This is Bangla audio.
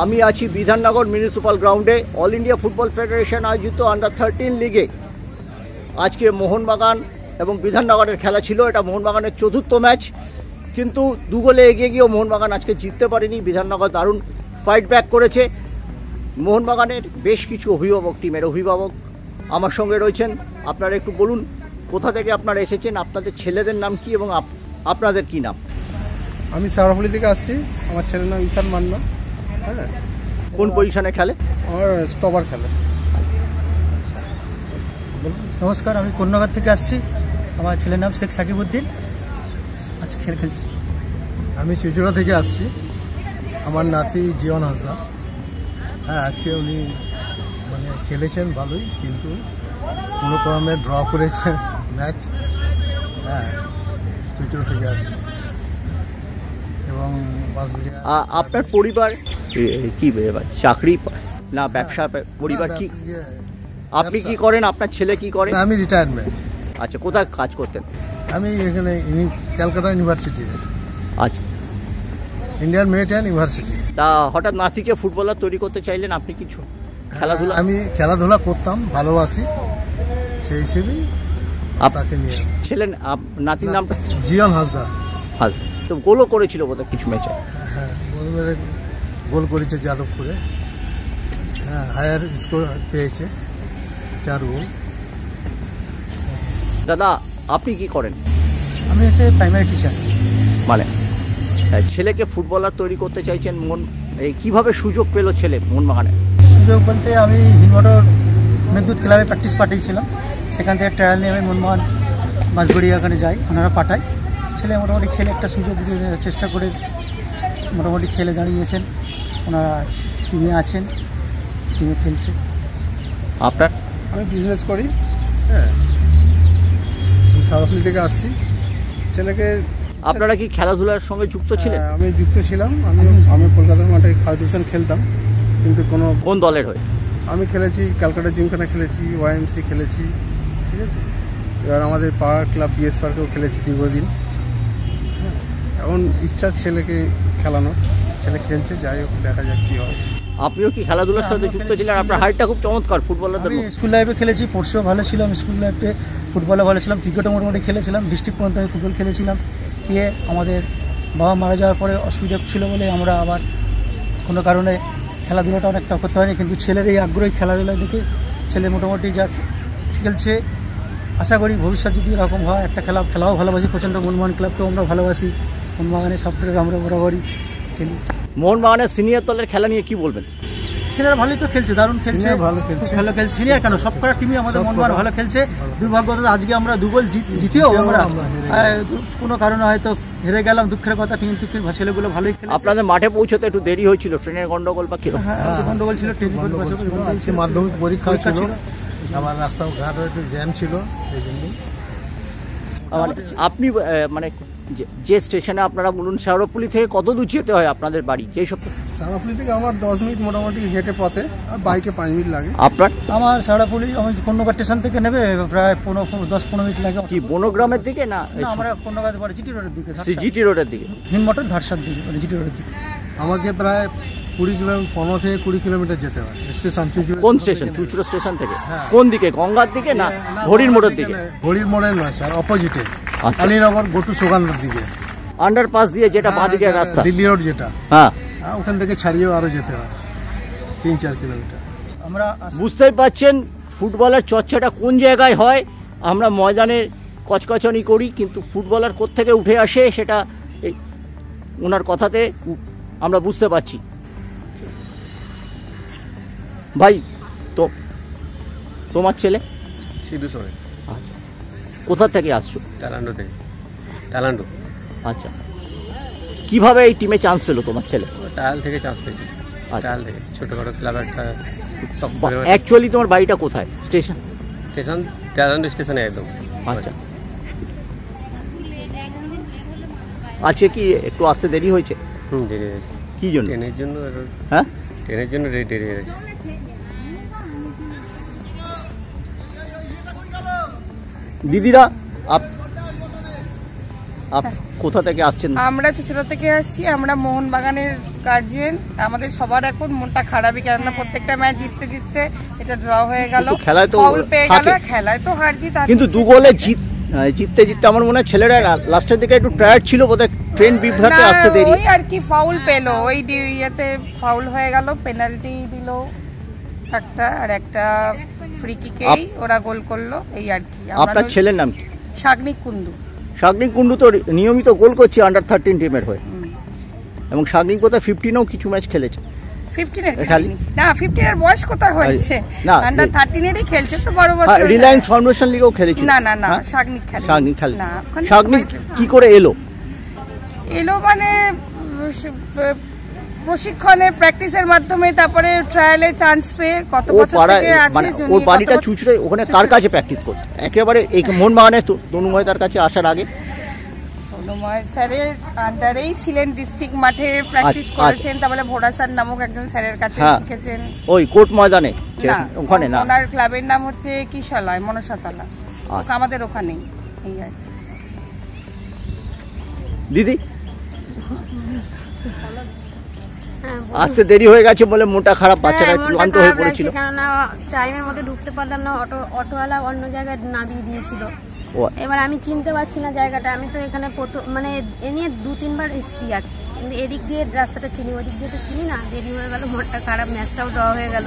আমি আছি বিধাননগর মিউনিসিপ্যাল গ্রাউন্ডে অল ইন্ডিয়া ফুটবল ফেডারেশন আয়োজিত আন্ডার-13 লিগে। আজকে মোহনবাগান এবং বিধাননগরের খেলা ছিল। এটা মোহনবাগানের চতুর্থ ম্যাচ, কিন্তু 2 গোলে এগিয়ে গিয়েও মোহনবাগান আজকে জিততে পারেনি। বিধাননগর দারুণ ফাইট ব্যাক করেছে। মোহনবাগানের বেশ কিছু অভিভাবক, টিমের অভিভাবক আমার সঙ্গে রয়েছেন। আপনারা একটু বলুন কোথা থেকে আপনারা এসেছেন, আপনাদের ছেলেদের নাম কি এবং আপনাদের কি নাম? আমি সারাফুলি থেকে আসছি। আমার ছেলের নাম ঈশান মান্না। হ্যাঁ। কোন পজিশনে খেলে? আমার স্টপার খেলে। নমস্কার, আমি কন্যাঘাট থেকে আসছি। আমার ছেলের নাম শেখ সাকিবউদ্দিন। আচ্ছা, খেলছি। আমি চুচুড়া থেকে আসছি। আমার নাতি জীবন হাসদা। হ্যাঁ, আজকে উনি খেলেছেন ভালোই, কিন্তু কোনো কারণে ড্র করেছেন ম্যাচ। হ্যাঁ, চুচুড়া থেকে আসছি। এবং আপনার পরিবার কি, চাকরি না ব্যবসা, পরিবার কি? আপনি কি করেন? আপনার ছেলে কি করে? আমি রিটায়ারমেন্ট। আচ্ছা, কোথায় কাজ করতেন? আমি এখানে ক্যালকাটা ইউনিভার্সিটি। আচ্ছা, ইন্ডিয়ান মেরিটাইম ইউনিভার্সিটি। তা হঠাৎ নাতিকে ফুটবলার তৈরি করতে চাইলেন আপনি? কিছু খেলাধুলা? আমি খেলাধুলা করতাম, ভালোবাসি, সেই হিসেবেই আপনাকে নিয়ে। ছেলের নাতির নামটা? জীবন হাসদা। হাসদা তো গোলও করেছিল বোধহয় কিছু ম্যাচে। হ্যাঁ, গোল করেছে যাদবপুরে। হ্যাঁ, হায়ার স্কোর পেয়েছে 4 গোল। দাদা, আপনি কি করেন? আমি হচ্ছে প্রাইমারি টিচার। মানে ছেলেকে ফুটবলার তৈরি করতে চাইছেন, কিভাবে সুযোগ পেল ছেলে মোহনবাগানে? সুযোগ বলতে আমি হিনমোটর মেঘদূত ক্লাবে প্র্যাকটিস পাঠিয়েছিলাম। সেখান থেকে ট্রায়াল নিয়ে আমি মোহনবাগান মাঝগড়িয়া ওখানে যাই, ওনারা পাঠায়। ছেলে মোটামুটি খেলে একটা সুযোগ চেষ্টা করে মোটামুটি খেলে দাঁড়িয়েছেন। ওনারা টিমে আছেন, টিমে খেলছে। আপনার? আমি বিজনেস করি। হ্যাঁ, সারাফুলি থেকে আসছি। ছেলেকে। আপনারা কি খেলাধুলার সঙ্গে যুক্ত ছিলেন? আমি যুক্ত ছিলাম। আমি কলকাতার মাঠে ফার্স্ট ডিভিশন খেলতাম, কিন্তু কোন দলের হয়ে? আমি খেলেছি ক্যালকাটা জিমখানা খেলেছি, ওয়াইএমসি খেলেছি। ঠিক আছে। এবার আমাদের পাওয়ার ক্লাব বিএস পার্কেও খেলেছি দীর্ঘদিন। এখন ইচ্ছা ছেলেকে খেলানোর। ছেলে খেলছে, যাই হোক, দেখা যাক কি হয়। আপনিও কি খেলাধুলার সাথে যুক্ত ছিলেন? আপনার হাইটটা খুব চমৎকার ফুটবলারদের। আমি স্কুল লাইফে খেলেছি, পড়শেও ভালো ছিলাম। স্কুল লাইফে ফুটবলে ভালো ছিলাম, ক্রিকেটও মোটামুটি খেলেছিলাম। ডিস্ট্রিক্ট পর্যন্ত আমি ফুটবল খেলেছিলাম। খেয়ে আমাদের বাবা মারা যাওয়ার পরে অসুবিধা ছিল বলে আমরা আবার কোনো কারণে খেলাধুলাটা অনেকটা করতে হয়নি, কিন্তু ছেলের এই আগ্রহী খেলাধুলা দেখে ছেলে মোটামুটি যা খেলছে, আশা করি ভবিষ্যৎ যদি এরকম হয়। একটা খেলাও ভালোবাসি প্রচণ্ড। মোহনবাগান ক্লাবকেও আমরা ভালোবাসি। মোহনবাগানের সব প্লেয়ার আমরা বরাবরই খেলি। মোহনবাগানের সিনিয়র দলের খেলা নিয়ে কি বলবেন? ছেলেরা ভালোই তো খেলছে, দারুণ খেলছে, ভালো খেলছে। সিনিয়র কেন, সব কটা টিমই আমাদের মোহনবাগান ভালো খেলছে। দুর্ভাগ্যবশত আজকে আমরা 2 গোল জিতেও আমরা কোনো কারণে হয়তো হেরে গেলাম, দুঃখের কথা। টিমের ছেলেগুলো ভালোই খেলে। আপনাদের মাঠে পৌঁছতে একটু দেরি হয়েছিল, ট্রেনের গন্ডগোল বা কিরকম? হ্যাঁ, গন্ডগোল ছিল, মাধ্যমিক পরীক্ষা ছিল, আবার রাস্তাঘাটও একটু জ্যাম ছিল, সেই জন্য। আপনি যে স্টেশনে আপনারা বলুন, সারাফুলি থেকে কত দূর যেতে হয় আপনাদের বাড়ি? যেসব সারাফুলি থেকে আমার 10 মিনিট মোটামুটি হেঁটে পথে, আর বাইকে 5 মিনিট লাগে। আপনার? আমার সারাফুলি, আমি কন্যাঘাট স্টেশন থেকে নেবে প্রায় 10-15 মিনিট লাগে। কি বনগ্রামের দিকে না? আমরা কন্যাঘাট বাড়ি জিটি রোডের দিকে। জিটি রোডের দিকে, হিনমোটর ধারসার দিকে, জিটি রোডের দিকে। আমাকে প্রায় 15 থেকে 20 কিলোমিটার যেতে হয় স্টেশন। কোন স্টেশন? চুচুড়া স্টেশন থেকে? কোন দিকে, গঙ্গার দিকে না ঘড়ির মোড়ের দিকে? ঘড়ির মোড়ের নয় স্যার, অপোজিটে, আলীনগর গোটু সোগানোর দিকে, আন্ডারপাস দিয়ে যেটা বাঁ দিকের রাস্তা, দিল্লি রোড যেটা। হ্যাঁ, ওখান থেকে ছাড়িয়েও আরো যেতে হয় 3-4 কিলোমিটার। আমরা বুঝতেই পারছেন ফুটবলের চর্চাটা কোন জায়গায় হয়। আমরা ময়দানে কচকচানি করি, কিন্তু ফুটবলার কোত্থেকে উঠে আসে সেটা ওনার কথাতে আমরা বুঝতে পারছি। ভাই, তো তোমার ছেলে? সিধু সোরেন। আচ্ছা, কোথা থেকে আসছো? টালান্ডো থেকে। টালান্ডো। আচ্ছা, কিভাবে এই টিমে চান্স পেলো তোমার ছেলে? টায়াল থেকে চান্স পেয়েছি। টায়াল থেকে ছোটখাটো ক্লাব একটা। অ্যাকচুয়ালি তোমার বাড়িটা কোথায়? স্টেশন? স্টেশন টালান্ডো স্টেশনে একদম। আচ্ছা, আজকে কি একটু আসতে দেরি হয়েছে? দেরি হয়েছে। কি জন্য? ট্রেনের জন্য। হ্যাঁ, ট্রেনের জন্য দেরি হয়েছে। দিদিরা কোথা থেকে আসছেন? আমরা চুচুড়া থেকে আসছি, আমরা মোহনবাগানের গার্জিয়ান। আমাদের সবার এখন মনটা খারাপই, কেননা প্রত্যেকটা ম্যাচ জিততে জিততে এটা ড্র হয়ে গেল, খেলায় তো ফাউল পেয়ে গেল, থাকে। খেলায় তো হার জিত আছে। কিন্তু 2 গোলে জিততে জিততে আমার মনে হয় ছেলেরা লাস্টের দিকে একটু টায়ার্ড ছিল বোধহয়, ট্রেন বিভ্রাটে না, আসতে দেরি। ওই আর কি ফাউল পেলো, ওই ইয়েতে ফাউল হয়ে গেল, পেনাল্টি দিল একটা, আর একটা ফ্রি কিকেই ওরা গোল করলো, এই আর কি। আপনার ছেলের নাম কি? শাগনিক কুন্ডু। শাগনিক কুন্ডু তো নিয়মিত গোল করছে আন্ডার 13 টিমের হয়ে, এবং শাগনিক বোধহয় 15-এও কিছু ম্যাচ খেলেছে। 15 এর খেলেনি না, 15 এর বয়স কোথায় হয়েছে, না, আন্ডার 13 এরই খেলছে তো, বড় বছর। রিলায়েন্স ফাউন্ডেশন লিগেও খেলেছে। না না না, শাগনিক খেলে। শাগনিক খেলে না, শাগনিক কি করে এলো মানে প্রশিক্ষণে, প্র্যাকটিসের মাধ্যমে, তারপরে ট্রায়ালে চান্স পেয়ে কত বছর থেকে আছে। মানে ওর বাড়িটা চুচড়ে, ওখানে কার কাছে প্র্যাকটিস করতে? একেবারে এই মোহনবাগানে তনুময় তার কাছে আসার আগে তনুময় স্যারের আন্ডারেই ছিলেন, ডিস্ট্রিক্ট মাঠে প্র্যাকটিস করেছেন, তারপরে ভোডা স্যার নামক একজন স্যারের কাছে শিখেছেন। ওই কোর্ট ময়দানে ওখানে না, ওনার ক্লাবের নাম হচ্ছে কিশালয়, মনসাতলা, আমাদের ওখানেই। এই আর কি। দিদি আসতে দেরি হয়ে গেছে বলে মনটা খারাপ, বাচ্চারা ক্লান্ত হয়ে পড়েছিল। কেননা টাইমের মধ্যে ঢুকতে পারলাম না, অটোওয়ালা অন্য জায়গায় নামিয়ে দিয়েছিল। এবার আমি চিনতে পারছি না জায়গাটা, আমি তো এখানে মানে এ নিয়ে 2-3 বার এসেছি, কিন্তু এদিক দিয়ে রাস্তাটা চিনি, ওদিক দিয়ে তো চিনি না, দেরি হয়ে গেল, মনটা খারাপ, ম্যাচটাও ড্র হয়ে গেল।